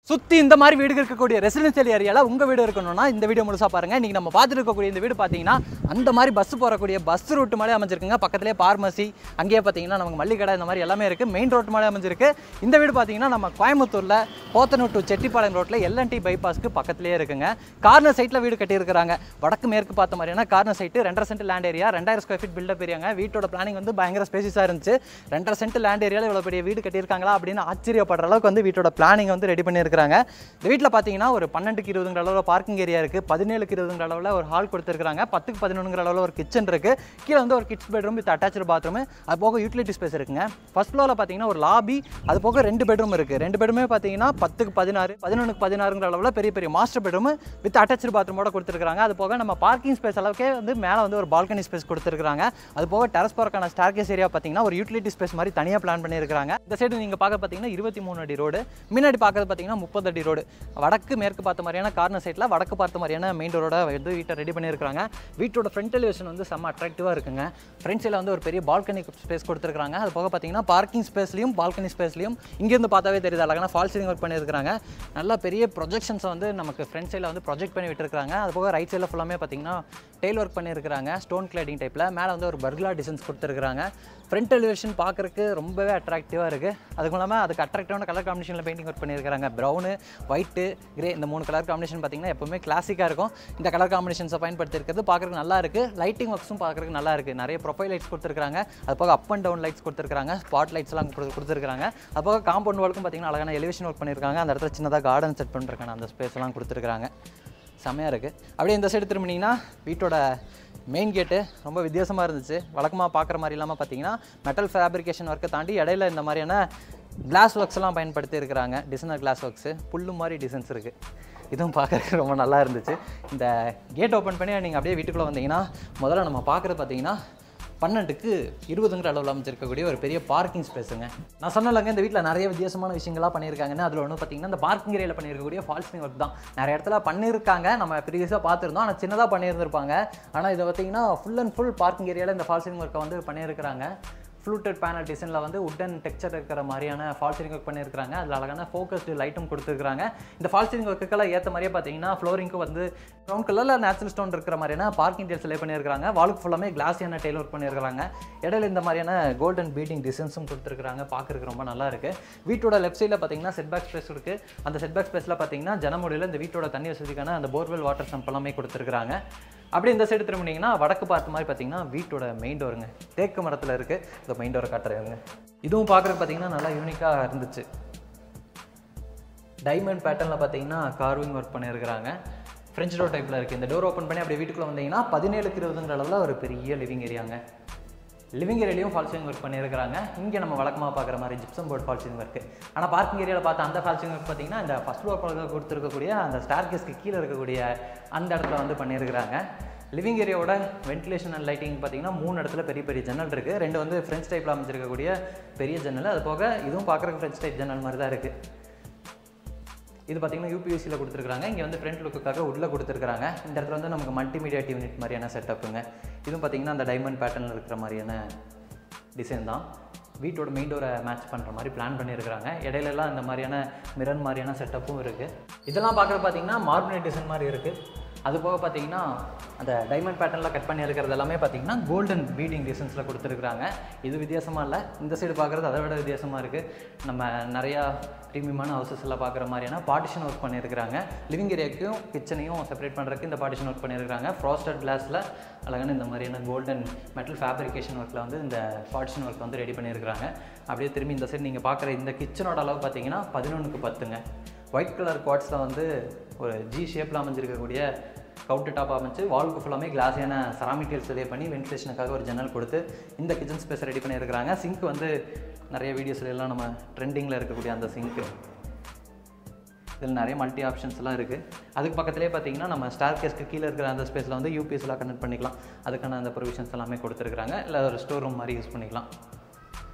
சுற்றி இந்த மாதிரி வீடு இருக்கக்கூடிய ரெசிடென்ஷியல் ஏரியாவில் உங்கள் வீடு இருக்கணும்னா இந்த வீடியோ முழுசாக பாருங்கள். இன்றைக்கி நம்ம பார்த்துட்டு இருக்கக்கூடிய இந்த வீடு பார்த்தீங்கன்னா அந்த மாதிரி பஸ் போகக்கூடிய பஸ் ரூட் மேலே அமைஞ்சிருக்குங்க. பக்கத்துலேயே பார்மசி, அங்கேயே பார்த்தீங்கன்னா நமக்கு மல்லிகடை இந்த மாதிரி எல்லாமே இருக்குது. மெயின் ரோட் மேலே அமைஞ்சிருக்கு. இந்த வீடு பார்த்தீங்கன்னா நம்ம கோயம்புத்தூரில் போத்தனூர் டு செட்டிப்பாளையம் ரோட்டில் எல்என்டி பைபாஸ்க்கு பக்கத்துலேயே இருக்குங்க. கார்னர் சைட்டில் வீடு கட்டியிருக்கிறாங்க. வடக்கு மேற்கு பார்த்த மாதிரியான corner side 2.5 cent land area, 2000 square feet built up ஏரியாங்க. வீட்டோட பிளானிங் வந்து பயங்கர ஸ்பேசிஸாக இருந்துச்சு. 2.5 சென்ட் லேண்ட் ஏரியாவில் இவ்வளோ பெரிய வீடு கட்டியிருக்காங்களா அப்படின்னு ஆச்சரியப்படுற அளவுக்கு வந்து வீட்டோட பிளானிங் வந்து ரெடி பண்ணியிருக்காங்க. இந்த வீட்டில் பார்த்தீங்கன்னா ஒரு 12க்கு 20 அளவில் பார்க்கிங் ஏரியா இருக்குது. 17க்கு 20 அளவில் ஒரு ஹால் கொடுத்துருக்காங்க. 10க்கு 11 அளவில் ஒரு கிச்சன் இருக்குது. கீழே வந்து ஒரு kids bedroom with attached bathroom, அது போக யூட்டிலிட்டி ஸ்பேஸ் இருக்குங்க. ஃபர்ஸ்ட் ஃப்ளோரில் பார்த்தீங்கன்னா ஒரு லாபி, அது போக 2 பெட்ரூம் இருக்குது. 2 பெட்ரூமே பார்த்தீங்கன்னா 10க்கு 16, 11க்கு 16 அளவில் பெரிய பெரிய மாஸ்டர் பெட்ரூம் வித் அட்டாச்சு பாத்ரூமோட கொடுத்துருக்காங்க. அது போக நம்ம பார்க்கிங் ஸ்பேஸ் அளவுக்கே வந்து மேலே வந்து ஒரு பால்கனி ஸ்பேஸ் கொடுத்துருக்காங்க. அது போக டெரஸ் போறக்கான ஸ்டார்கேஸ் ஏரியா பார்த்தீங்கன்னா ஒரு யூட்டிலிட்டி ஸ்பேஸ் மாதிரி தனியாக பிளான் பண்ணியிருக்காங்க. இந்த சைடு நீங்கள் பார்க்க பார்த்தீங்கன்னா 23 அடி ரோடு, முன்னாடி பார்க்கறது பார்த்தீங்கன்னா 30 அடி ரோடு. வடக்கு மேற்கு பார்த்த மாதிரியான கார்னர் சைட்டில் வடக்கு பார்த்த மாதிரியான மெயின் ரோட வந்து வீட்டை ரெடி பண்ணியிருக்காங்க. வீட்டோட ஃப்ரண்ட் எலிவேஷன் வந்து செம்ம அட்ராக்டிவாக இருக்குங்க. ஃப்ரண்ட் சைடில் வந்து ஒரு பெரிய பால்கனி ஸ்பேஸ் கொடுத்துருக்காங்க. அது போக பார்த்தீங்கன்னா பார்க்கிங் ஸ்பேஸ்லையும் பால்கனி ஸ்பேஸ்லையும் இங்கேருந்து பார்த்தாவே தெரியுது அழகான ஃபால் சீலிங் ஒர்க் பண்ணியிருக்காங்க. நல்லா பெரிய ப்ரொஜெக்ஷன்ஸை வந்து நமக்கு ஃப்ரண்ட் சைடில் வந்து ப்ரொஜெக்ட் பண்ணி விட்டுருக்காங்க. அது போக ரைட் சைடில் ஃபுல்லாமே பார்த்தீங்கன்னா டெயில் ஒர்க் பண்ணியிருக்காங்க. ஸ்டோன் கிளைடிங் டைப்பில் மேலே வந்து ஒரு பர்குலா டிசைன்ஸ் கொடுத்துருக்காங்க. ஃப்ரண்ட் எலிவேஷன் பார்க்குறதுக்கு ரொம்பவே அட்ராக்டிவாக இருக்குது. அதுக்கு இல்லாமல் அதுக்கு அட்ராக்டிவான கலர் காம்பினேஷனில் பெயிண்டிங் ஒர்க் பண்ணியிருக்காங்க. ப்ரௌனு, ஒயிட்டு, கிரே இந்த 3 கலர் காம்பினேஷன் பார்த்தீங்கன்னா எப்பவுமே கிளாசிக்காக இருக்கும். இந்த கலர் காம்பினேஷன்ஸை பயன்படுத்திருக்கிறது பார்க்குறதுக்கு நல்லா இருக்குது. லைட்டிங் ஒர்க்ஸும் பார்க்குறதுக்கு நல்லா இருக்குது. நிறைய ப்ரொஃபைல் லைட்ஸ் கொடுத்துருக்காங்க. அது போக அப் அண்ட் டவுன் லைட்ஸ் கொடுத்துருக்காங்க. ஸ்பாட் லைட்ஸ்லாம் கொடுத்துருக்காங்க. அது போக காம்பவுண்ட் வால்க்கும் பார்த்தீங்கன்னா அழகான எலிவேஷன் ஒர்க் பண்ணியிருக்காங்க. அந்த இடத்துல சின்னதாக கார்டன் செட் பண்ணிருக்காங்க. அந்த ஸ்பேஸ்லாம் கொடுத்துருக்காங்க. செம்மையாக இருக்குது. அப்படியே இந்த சைடு திரும்பினீங்கன்னா வீட்டோட மெயின் கேட்டு ரொம்ப வித்தியாசமாக இருந்துச்சு. வழக்கமாக பார்க்குற மாதிரி இல்லாமல் பார்த்தீங்கன்னா மெட்டல் ஃபேப்ரிகேஷன் ஒர்க்கை தாண்டி இடையில இந்த மாதிரியான கிளாஸ் ஒர்க்ஸ்லாம் பயன்படுத்தி இருக்கிறாங்க. டிசைனர் கிளாஸ் ஒர்க்ஸு புல்லு மாதிரி டிசைன்ஸ் இருக்குது. இதுவும் பார்க்குறதுக்கு ரொம்ப நல்லா இருந்துச்சு. இந்த கேட் ஓப்பன் பண்ணி நீங்கள் அப்படியே வீட்டுக்குள்ளே வந்தீங்கன்னா முதல்ல நம்ம பார்க்குறது பார்த்தீங்கன்னா 12க்கு 20 அளவில் அமைச்சிருக்கக்கூடிய ஒரு பெரிய பார்க்கிங் ஸ்பேஸுங்க. நான் சொன்னலங்க இந்த வீட்டில் நிறைய வித்தியாசமான விஷயங்களாக பண்ணியிருக்காங்கன்னு. அதில் ஒன்று பார்த்தீங்கன்னா இந்த பார்க்கிங் ஏரியாவில் பண்ணியிருக்கக்கூடிய ஃபால்சிங் ஒர்க் தான். நிறைய இடத்துல பண்ணியிருக்காங்க, நம்ம ப்ரீவியஸாக பார்த்துருந்தோம். ஆனால் சின்னதாக பண்ணியிருந்திருப்பாங்க. ஆனால் இதை பார்த்தீங்கன்னா ஃபுல் அண்ட் ஃபுல் பார்க்கிங் ஏரியாவில் இந்த ஃபால்சிங் ஒர்க்கை வந்து பண்ணியிருக்கிறாங்க. ஃப்ளூட்டட் பேனல் டிசைனில் வந்து உட்டன் டெக்ஸ்சர் இருக்கிற மாதிரியான ஃபால் சீலிங் ஒர்க் பண்ணியிருக்காங்க. அதில் அழகான ஃபோக்கஸ்டு லைட்டும் கொடுத்துருக்காங்க. இந்த ஃபால் சீலிங் ஒர்க்குக்கெல்லாம் ஏற்ற மாதிரியே பார்த்தீங்கன்னா ஃப்ளோரிங்க்கு வந்து ப்ரௌன் கலரில் நேச்சுரல் ஸ்டோன் இருக்கிற மாதிரியான பார்க்கிங் டெயில்ஸ் லே பண்ணியிருக்காங்க. வாலுக்கு ஃபுல்லாமே கிளாஸியான டெயில் ஒர்க் பண்ணியிருக்காங்க. இடையில இந்த மாதிரியான கோல்டன் பீடிங் டிசைன்ஸும் கொடுத்துருக்காங்க. பார்க்குறதுக்கு ரொம்ப நல்லா இருக்குது. வீட்டோட லெஃப்ட் சைடில் பார்த்தீங்கன்னா செட்பேக் ஸ்பேஸ் இருக்குது. அந்த செட்பேக் ஸ்பேஸில் பார்த்தீங்கன்னா ஜனமொழியில் இந்த வீட்டோட தண்ணி வசதிக்கான அந்த போர்வெல் வாட்டர் சம்ப் எல்லாமே கொடுத்துருக்காங்க. அப்படி இந்த சைடு திரும்பினீங்கன்னா வடக்கு பார்த்த மாதிரி பார்த்தீங்கன்னா வீட்டோட மெயின் டோருங்க. தேக்கு மரத்தில் இருக்குது. இந்த மெயின் டோரை காட்டுறாங்க. இதுவும் பார்க்குறதுக்கு பார்த்தீங்கன்னா நல்லா யூனிக்காக இருந்துச்சு. டைமண்ட் பேட்டர்னில் பார்த்தீங்கன்னா கார்விங் ஒர்க் பண்ணியிருக்கிறாங்க. ஃப்ரெஞ்ச் டோர் டைப்பில் இருக்குது. இந்த டோர் ஓப்பன் பண்ணி அப்படியே வீட்டுக்குள்ளே வந்தீங்கன்னா 17க்கு 20 அளவில் ஒரு பெரிய living ஏரியாங்க. Living ஏரியாலையும் fall ceiling work பண்ணியிருக்காங்க. இங்கே நம்ம வழக்கமாக பார்க்குற மாதிரி gypsum board fall ceiling work. ஆனால் பார்க்கிங் ஏரியாவில் பார்த்தா அந்த ஃபால் சீலிங் ஒர்க் பார்த்தீங்கன்னா இந்த ஃபஸ்ட் ஃப்ளோர் கொடுத்துருக்கக்கூடிய அந்த ஸ்டார்கேஸ்க்கு கீழே இருக்கக்கூடிய அந்த இடத்துல வந்து பண்ணியிருக்கிறாங்க. லிவிங் ஏரியாவோட வென்டிலேஷன் அண்ட் லைட்டிங் பார்த்தீங்கன்னா 3 இடத்துல பெரிய பெரிய ஜன்னல் இருக்குது. 2 வந்து ஃப்ரெஞ்ச் டைப்பில் அமைச்சிருக்கக்கூடிய பெரிய ஜன்னல். அது போக இதுவும் பார்க்குறதுக்கு ஃப்ரெஞ்ச் டைப் ஜன்னல் மாதிரி தான் இருக்குது. இது பார்த்தீங்கன்னா யூபிஎஸ்சியில் கொடுத்துருக்காங்க. இங்கே வந்து ஃப்ரண்ட் லுக்குக்காக உள்ளே கொடுத்துருக்காங்க. இந்த இடத்துல வந்து நமக்கு மல்டிமீடியா யூனிட் மாதிரியான செட்டப்புங்க. இதுவும் பார்த்தீங்கன்னா அந்த டைமண்ட் பேட்டர்னில் இருக்கிற மாதிரியான டிசைன் தான். வீட்டோட மெயின் டோரை மேட்ச் பண்ணுற மாதிரி பிளான் பண்ணியிருக்கிறாங்க. இடையிலலாம் இந்த மாதிரியான மிரர் மாதிரியான செட்டப்பும் இருக்குது. இதெல்லாம் பார்க்குறது பார்த்தீங்கன்னா மார்பிள் டிசைன் மாதிரி இருக்குது. அது போக பார்த்தீங்கன்னா அந்த டைமண்ட் பேட்டர்னில் கட் பண்ணி இருக்கிறது எல்லாமே பார்த்தீங்கன்னா கோல்டன் பீடிங் டிசைன்ஸில் கொடுத்துருக்குறாங்க. இது வித்தியாசமாக இல்லை. இந்த சைடு பார்க்குறது அதை விட வித்தியாசமாக இருக்குது. நம்ம நிறையா ப்ரீமியமான ஹவுசஸ் எல்லாம் பார்க்குற மாதிரியான பார்ட்டிஷன் ஒர்க் பண்ணியிருக்கிறாங்க. லிவிங் ஏரியாவுக்கும் கிச்சனையும் செப்பரேட் பண்ணுறதுக்கு இந்த பார்ட்டிஷன் ஒர்க் பண்ணியிருக்காங்க. ஃப்ராஸ்டட் கிளாஸில் அழகான இந்த மாதிரியான கோல்டன் மெட்டல் ஃபேப்ரிகேஷன் ஒர்க்கில் வந்து இந்த பார்ட்டிஷன் ஒர்க் வந்து ரெடி பண்ணியிருக்காங்க. அப்படியே திரும்பி இந்த சைடு நீங்கள் பார்க்குற இந்த கிச்சனோட அளவு பார்த்தீங்கன்னா 11க்கு 10ங்க. ஒயிட் கலர் குவாட்ஸில் வந்து ஒரு ஜி ஷேப்பில் அமைஞ்சிருக்கக்கூடிய கவுண்டர் டாப் அமைச்சு வால்க்கு ஃபுல்லாமே கிளாஸியான செராமிக் டைல்ஸ் லே பண்ணி வென்டிலேஷனுக்காக ஒரு ஜன்னல் கொடுத்து இந்த கிச்சன் ஸ்பேஸ் ரெடி பண்ணியிருக்கிறாங்க. சிங்க் வந்து நிறைய வீடியோஸ்ல எல்லாம் நம்ம ட்ரெண்டிங்கில் இருக்கக்கூடிய அந்த சிங்க்கு. இதில் நிறைய மல்டி ஆப்ஷன்ஸ்லாம் இருக்குது. அதுக்கு பக்கத்துலேயே பார்த்தீங்கன்னா நம்ம ஸ்டார்கேஸ்க்கு கீழே இருக்கிற அந்த ஸ்பேஸில் வந்து யூபிஎஸ்லாம் கனெக்ட் பண்ணிக்கலாம். அதுக்கான அந்த ப்ரொவிஷன்ஸ் எல்லாமே கொடுத்துருக்காங்க. இல்லை ஒரு ஸ்டோர் ரூம் மாதிரி யூஸ் பண்ணிக்கலாம்.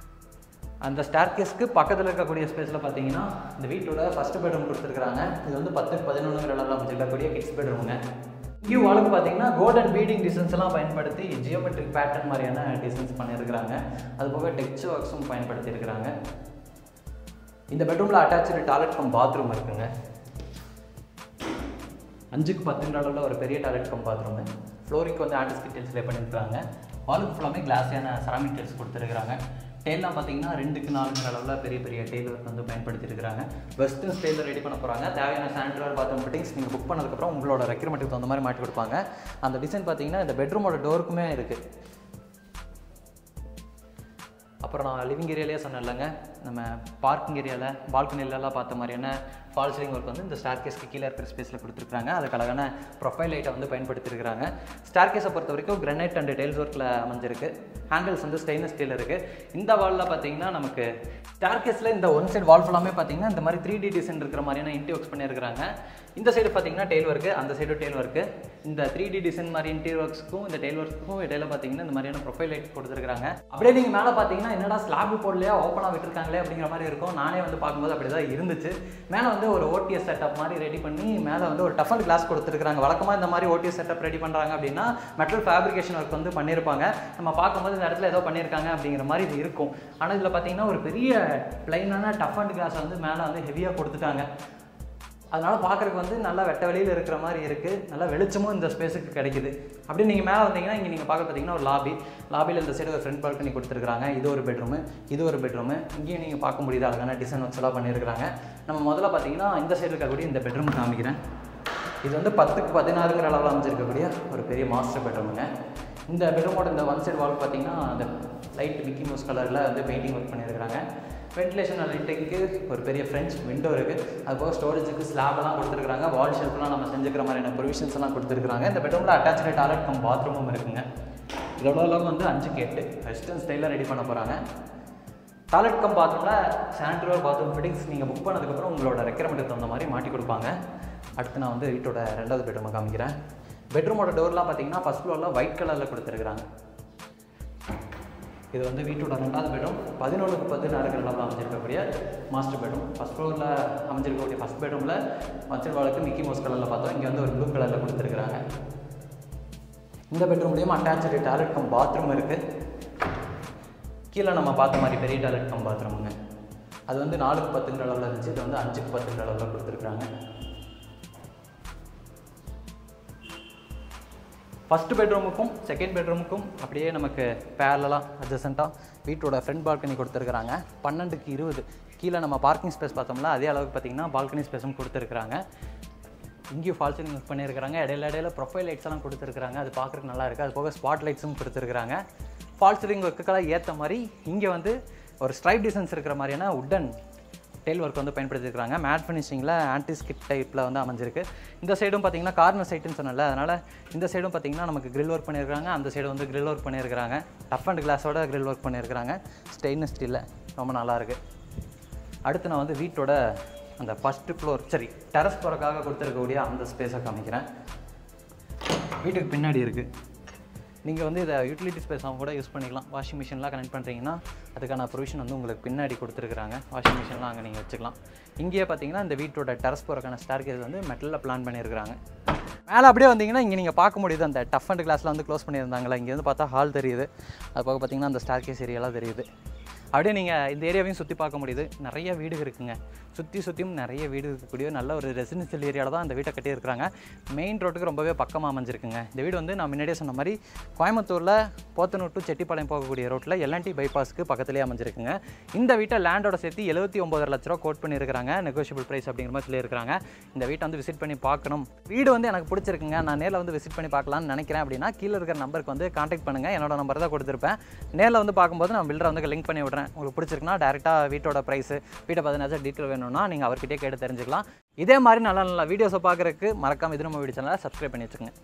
அந்த ஸ்டார்கேஸ்க்கு பக்கத்தில் இருக்கக்கூடிய ஸ்பேஸில் பார்த்தீங்கன்னா இந்த வீட்டோட ஃபஸ்ட் பெட்ரூம் கொடுத்துருக்காங்க. இது வந்து 10க்கு 11 அளவில் அமைச்சிருக்கக்கூடிய கிட்ஸ் பெட்ரூமுங்க. இங்கேயும் வாளுக்கு பார்த்தீங்கன்னா கோல்டன் பீடிங் டிசைன்ஸ் எல்லாம் பயன்படுத்தி ஜியோமெட்ரிக் பேட்டர்ன் மாதிரியான டிசைன்ஸ் பண்ணியிருக்கிறாங்க. அது போக டெக்ஸ்சர் ஒர்க்ஸும் பயன்படுத்தியிருக்கிறாங்க. இந்த பெட்ரூமில் அட்டாச்சு டாய்லெட் கம் பாத்ரூம் இருக்குங்க. 5க்கு 10 அளவில் ஒரு பெரிய டாய்லெட் கம் பாத்ரூமு. ஃப்ளோரிங்க்கு வந்து ஆன்டிஸ்கிட் டைல்ஸ் லே பண்ணியிருக்காங்க. வாலுக்கு ஃபுல்லாமே கிளாஸியான செராமிக் டைல்ஸ் கொடுத்துருக்காங்க. டெய்லாம் பார்த்தீங்கன்னா 2க்கு 4 அளவில் பெரிய பெரிய டெய்ல் ஒர்க் வந்து பயன்படுத்தியிருக்காங்க. வெஸ்டர்ன் ஸ்டைலில் ரெடி பண்ண போகிறாங்க. தேவையான சானிட்டரி பாத்ரூம் ஃபிட்டிங்ஸ் நீங்கள் புக் பண்ணதுக்கப்புறம் உங்களோட ரெக்யூர்மெண்ட்டுக்கு தகுந்த மாதிரி மாட்டி கொடுப்பாங்க. அந்த டிசைன் பார்த்தீங்கன்னா இந்த பெட்ரூமோட டோருக்குமே இருக்குது. அப்புறம் நான் லிவிங் ஏரியாலே சொன்னேன் இல்லைங்க, நம்ம பார்க்கிங் ஏரியாவில் பால்கனிலலாம் பார்த்த மாதிரியான ஃபால் சீலிங் ஒர்க் வந்து இந்த ஸ்டார்கேஸ்க்கு கீழே இருக்கிற ஸ்பேஸில் கொடுத்துருக்காங்க. அதுக்கு அழகான ப்ரொஃபைல் லைட்டை வந்து பயன்படுத்தியிருக்காங்க. ஸ்டார்கேஸை பொறுத்த வரைக்கும் கிரானைட் அண்ட் டைல்ஸ் ஒர்க்கில் அமைஞ்சிருக்கு. ஹேண்டில்ஸ் வந்து ஸ்டெயின்லெஸ் ஸ்டீல் இருக்குது. இந்த வாலில் பார்த்தீங்கன்னா நமக்கு ஸ்டார்கேஸில் இந்த ஒன் சைடு வால் ஃபுல்லாமே பார்த்தீங்கன்னா இந்த மாதிரி 3D டிசைன் இருக்கிற மாதிரியான இன்டீரியர் ஒர்க்ஸ் பண்ணியிருக்காங்க. இந்த சைடு பார்த்தீங்கன்னா டெய்ல் ஒர்க்கு, அந்த சைடு டெய்ல் ஒர்க்கு. இந்த 3D டிசைன் மாதிரி இன்டீரியர் ஒர்க்ஸ்க்கும் இந்த டெய்ல் ஒர்க்குக்கும் இடையில பார்த்தீங்கன்னா இந்த மாதிரியான ப்ரொஃபைல் லைட் கொடுத்துருக்காங்க. அப்படியே நீங்கள் மேலே பார்த்தீங்கன்னா என்னடா ஸ்லாப் போடலையா, ஓப்பனாக விட்டுருக்காங்களே அப்படிங்கிற மாதிரி இருக்கும். நானே வந்து பார்க்கும்போது அப்படி தான் இருந்துச்சு. மேலே வந்து ஒரு ஓடிஎஸ் செட்டப் மாதிரி ரெடி பண்ணி மேலே வந்து ஒரு டஃபன் கிளாஸ் கொடுத்துருக்காங்க. வழக்கமாக இந்த மாதிரி ஓடிஎஸ் செட்டப் ரெடி பண்ணுறாங்க அப்படின்னா மெட்டல் ஃபேப்ரிகேஷன் ஒர்க் வந்து பண்ணியிருப்பாங்க. நம்ம பார்க்கும்போது இந்த இடத்துல ஏதோ பண்ணியிருக்காங்க அப்படிங்கிற மாதிரி இது இருக்கும். ஆனால் இதில் பார்த்தீங்கன்னா ஒரு பெரிய பிளைனான டஃபன் கிளாஸை வந்து மேலே வந்து ஹெவியாக கொடுத்துட்டாங்க. அதனால் பார்க்குறதுக்கு வந்து நல்லா வெட்ட வெளியில் இருக்கிற மாதிரி இருக்குது. நல்லா வெளிச்சமும் இந்த ஸ்பேஸுக்கு கிடைக்குது. அப்படியே நீங்கள் மேலே வந்தீங்கன்னா இங்கே நீங்கள் பார்க்க பார்த்தீங்கன்னா ஒரு லாபியில் இந்த சைடு ஒரு ஃப்ரண்ட் பால்கனி கொடுத்துருக்காங்க. இது ஒரு பெட்ரூமு, இது ஒரு பெட்ரூமு. இங்கேயும் நீங்கள் பார்க்க முடியுது அழகான டிசைன் ஒர்க்ஸ் எல்லாம் பண்ணியிருக்காங்க. நம்ம முதல்ல பார்த்தீங்கன்னா இந்த சைடு இருக்கக்கூடிய இந்த பெட்ரூம் காமிக்கிறேன். இது வந்து 10க்கு 16 அளவில் அமைச்சிருக்கக்கூடிய ஒரு பெரிய மாஸ்டர் பெட்ரூமுங்க. இந்த பெட்ரூமோட இந்த ஒன் சைடு வால் பார்த்தீங்கன்னா அந்த லைட் மிக்கி மவுஸ் கலரில் வந்து பெயிண்டிங் ஒர்க் பண்ணியிருக்காங்க. வென்டிலேஷன் லைட்டுக்கு ஒரு பெரிய ஃப்ரெஞ்ச் விண்டோ இருக்குது. அதுபோக ஸ்டோரேஜுக்கு ஸ்லாப்லாம் கொடுத்துருக்காங்க. வால் ஷெல்ஃப்லாம் நம்ம செஞ்சுக்கிற மாதிரியான ப்ரொவிஷன்ஸ் எல்லாம் கொடுத்துருக்காங்க. இந்த பெட்ரூமில் அட்டாச்சு டாய்லெட் கம் பாத்ரூமும் இருக்குங்க. இதோட அளவு வந்து 5க்கு 8 வெஸ்டர்ன் ஸ்டைலில் ரெடி பண்ண போகிறாங்க. டாய்லெட் கம் பாத்ரூமில் சானிட்டரி பாத்ரூம் ஃபிட்டிங்ஸ் நீங்கள் புக் பண்ணதுக்கப்புறம் உங்களோட ரெக்யர்மெண்ட்டுக்கு தகுந்த மாதிரி மாட்டி கொடுப்பாங்க. அடுத்து நான் வந்து வீட்டோட 2வது பெட்ரூமை காமிக்கிறேன். பெட்ரூமோட டோர்லாம் பார்த்தீங்கன்னா ஃபஸ்ட் ஃப்ளோரில் ஒயிட் கலரில் கொடுத்துருக்காங்க. இது வந்து வீட்டோட 2வது பெட்ரூம். 11க்கு 16 அளவில் அமைஞ்சிருக்கக்கூடிய மாஸ்டர் பெட்ரூம். ஃபஸ்ட் ஃப்ளோரில் அமைஞ்சிருக்கக்கூடிய ஃபஸ்ட் பெட்ரூமில் மச்சர் வாலுக்கு மிக்கி மவுஸ் கலரில் பார்த்தோம். இங்கே வந்து ஒரு ப்ளூ கலரில் கொடுத்துருக்காங்க. இந்த பெட்ரூம்லேயும் அட்டாச்சு டாய்லெட் கம் பாத்ரூம் இருக்குது. கீழே நம்ம பார்த்த மாதிரி பெரிய டாய்லெட் கம் பாத்ரூமுங்க. அது வந்து 4க்கு 10 அளவில் இருந்துச்சு. இது வந்து 5க்கு 10 அளவில் கொடுத்துருக்காங்க. ஃபஸ்ட்டு பெட்ரூமுக்கும் செகண்ட் பெட்ரூமுக்கும் அப்படியே நமக்கு பேரலாக அட்ஜசண்ட்டாக வீட்டோட ஃப்ரண்ட் பால்கனி கொடுத்துருக்குறாங்க. 12க்கு 20 கீழே நம்ம பார்க்கிங் ஸ்பேஸ் பார்த்தோம்ல அதே அளவுக்கு பார்த்திங்கன்னா பால்கனி ஸ்பேஸும் கொடுத்துருக்குறாங்க. இங்கேயும் ஃபால் சீலிங் யூஸ் பண்ணியிருக்கிறாங்க. இடையில ப்ரொஃபைல் லைட்ஸ் எல்லாம் கொடுத்துருக்குறாங்க. அது பார்க்குறதுக்கு நல்லா இருக்குது. அது போக ஸ்பாட் லைட்ஸும் கொடுத்துருக்குறாங்க. ஃபால் சீலிங் ஒர்க்குக்கெல்லாம் ஏற்ற மாதிரி இங்கே வந்து ஒரு ஸ்ட்ரைப் டிசைன்ஸ் இருக்கிற மாதிரியான உட்டன் டெய்ல் ஒர்க் வந்து பயன்படுத்தியிருக்காங்க. மேட் ஃபினிஷிங்கில் ஆன்டிஸ்கிட் டைப்பில் வந்து அமைஞ்சிருக்கு. இந்த சைடும் பார்த்தீங்கன்னா கார்னர் சைட்டுன்னு சொன்னல, அதனால் இந்த சைடும் பார்த்தீங்கன்னா நமக்கு கிரில் ஒர்க் பண்ணியிருக்காங்க. அந்த சைடு வந்து கிரில் ஒர்க் பண்ணியிருக்காங்க. டஃப் அண்ட் கிளாஸோட கிரில் ஒர்க் பண்ணியிருக்காங்க. ஸ்டெயின்லெஸ் ஸ்டீலில் ரொம்ப நல்லாயிருக்கு. அடுத்து நான் வந்து வீட்டோட அந்த ஃபஸ்ட்டு ஃப்ளோர் டெரஸ் போகிறக்காக கொடுத்துருக்கக்கூடிய அந்த ஸ்பேஸை காமிக்கிறேன். வீட்டுக்கு பின்னாடி இருக்குது. நீங்கள் வந்து இதை யூட்டிலிட்டி ஸ்பேஸாகவும் கூட யூஸ் பண்ணிக்கலாம். வாஷிங் மிஷின்லாம் கனெக்ட் பண்ணுறீங்கன்னா அதுக்கான ப்ரொவிஷன் வந்து உங்களுக்கு பின்னாடி கொடுத்துருக்குறாங்க. வாஷிங் மிஷின்லாம் அங்கே நீங்கள் வச்சுக்கலாம். இங்கேயே பார்த்தீங்கன்னா இந்த வீட்டோட டெரஸ் போகிறக்கான ஸ்டார்கேஸ் வந்து மெட்டலில் பிளான் பண்ணியிருக்காங்க. மேலே அப்படியே வந்தீங்கன்னா இங்கே நீங்கள் பார்க்க முடியுது அந்த டஃப் அண்ட் கிளாஸில் வந்து க்ளோஸ் பண்ணியிருந்தாங்களா. இங்கே வந்து பார்த்தா ஹால் தெரியுது. அது போக பார்த்தீங்கன்னா அந்த ஸ்டார்கேஸ் ஏரியாலாம் தெரியுது. அப்படியே நீங்கள் இந்த ஏரியாவையும் சுற்றி பார்க்க முடியுது. நிறைய வீடு இருக்குங்க. சுற்றியும் நிறைய வீடு இருக்கக்கூடிய நல்ல ஒரு ரெசிடென்ஷியல் ஏரியாவில் தான் இந்த வீட்டை கட்டியிருக்கிறாங்க. மெயின் ரோட்டுக்கு ரொம்பவே பக்கமாக அமைஞ்சிருக்குங்க. இந்த வீடு வந்து நான் முன்னாடியே சொன்ன மாதிரி கோயம்புத்தூரில் போத்தனூர் டு செட்டிப்பாளையம் போகக்கூடிய ரோட்டில் எல்என்டி பைபாஸ்க்கு பக்கத்துலேயே அமைஞ்சிருக்குங்க. இந்த வீட்டை லேண்டோட சேர்த்து 79 லட்ச ரூபா கோட் பண்ணியிருக்காங்க. நெகோஷியபிள் ப்ரைஸ் அப்படிங்கிற மாதிரி சொல்லியிருக்காங்க. இந்த வீட்டை வந்து விசிட் பண்ணி பார்க்கணும். வீடு வந்து எனக்கு பிடிச்சிருக்குங்க, நான் நேரில் வந்து விசிட் பண்ணி பார்க்கலான்னு நினைக்கிறேன் அப்படின்னா கீழே இருக்கிற நம்பருக்கு வந்து கான்டாக்ட் பண்ணுங்கள். என்னோட நம்பர் தான் கொடுத்துருப்பேன். நேரில் வந்து பார்க்கும்போது நான் பில்டரை வந்து லிங்க் பண்ணி விட்றேன். உங்களுக்கு பிடிச்சிருக்குன்னா டேரெக்டாக வீட்டோட ப்ரைஸு வீட்டை பார்த்தீங்கன்னா டீட்டெயில் வேணும்னா நீங்கள் அவர்கிட்டே கேட்டு தெரிஞ்சுக்கலாம். இதே மாதிரி நல்ல வீடியோஸை பார்க்குறதுக்கு மறக்காமல் இது நம்ம வீடியோ சேனலை சப்ஸ்கிரைப் பண்ணி வச்சுக்கோங்க.